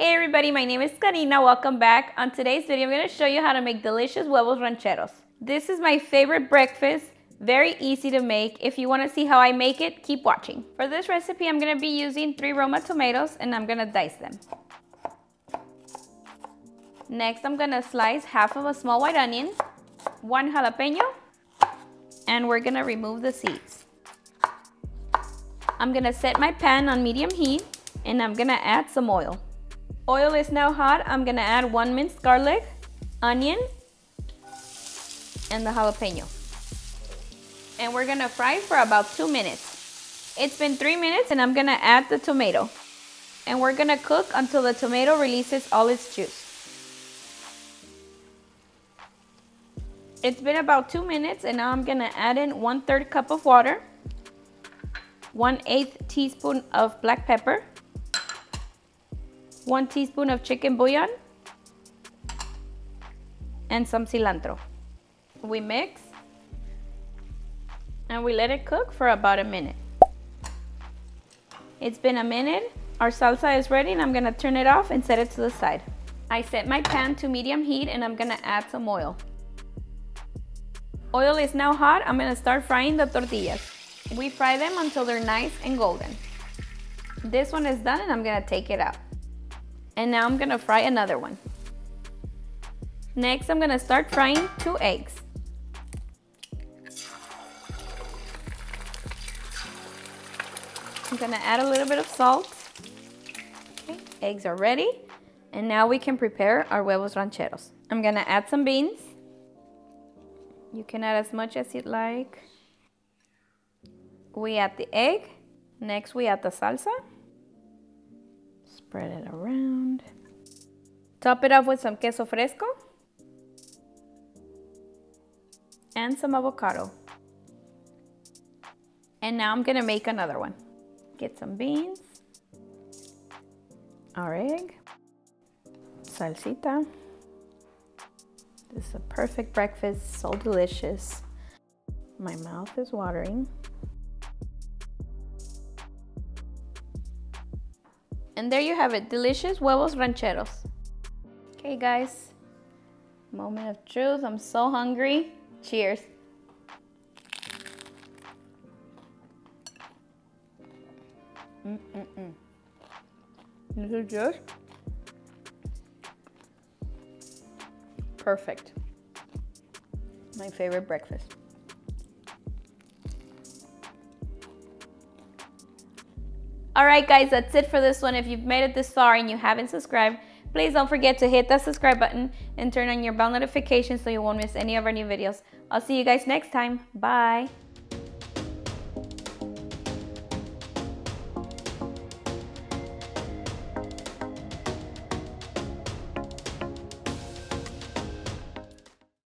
Hey everybody, my name is Karina. Welcome back. On today's video, I'm going to show you how to make delicious huevos rancheros. This is my favorite breakfast. Very easy to make. If you want to see how I make it, keep watching. For this recipe, I'm going to be using 3 Roma tomatoes and I'm going to dice them. Next, I'm going to slice half of a small white onion, 1 jalapeño, and we're going to remove the seeds. I'm going to set my pan on medium heat and I'm going to add some oil. Oil is now hot. I'm going to add 1 minced garlic, onion, and the jalapeno. And we're going to fry for about 2 minutes. It's been 3 minutes and I'm going to add the tomato. And we're going to cook until the tomato releases all its juice. It's been about 2 minutes and now I'm going to add in 1/3 cup of water, 1/8 teaspoon of black pepper, 1 teaspoon of chicken bouillon, and some cilantro. We mix and we let it cook for about a minute. It's been a minute. Our salsa is ready and I'm gonna turn it off and set it to the side. I set my pan to medium heat and I'm gonna add some oil. Oil is now hot. I'm gonna start frying the tortillas. We fry them until they're nice and golden. This one is done and I'm gonna take it out. And now I'm gonna fry another one. Next, I'm gonna start frying 2 eggs. I'm gonna add a little bit of salt. Okay, eggs are ready. And now we can prepare our huevos rancheros. I'm gonna add some beans. You can add as much as you'd like. We add the egg. Next, we add the salsa. Spread it around. Top it off with some queso fresco. And some avocado. And now I'm gonna make another one. Get some beans. Our egg. Salsita. This is a perfect breakfast, so delicious. My mouth is watering. And there you have it, delicious huevos rancheros. Okay guys, moment of truth, I'm so hungry. Cheers. This is just perfect. My favorite breakfast. Alright guys, that's it for this one. If you've made it this far and you haven't subscribed, please don't forget to hit that subscribe button and turn on your bell notifications so you won't miss any of our new videos. I'll see you guys next time. Bye!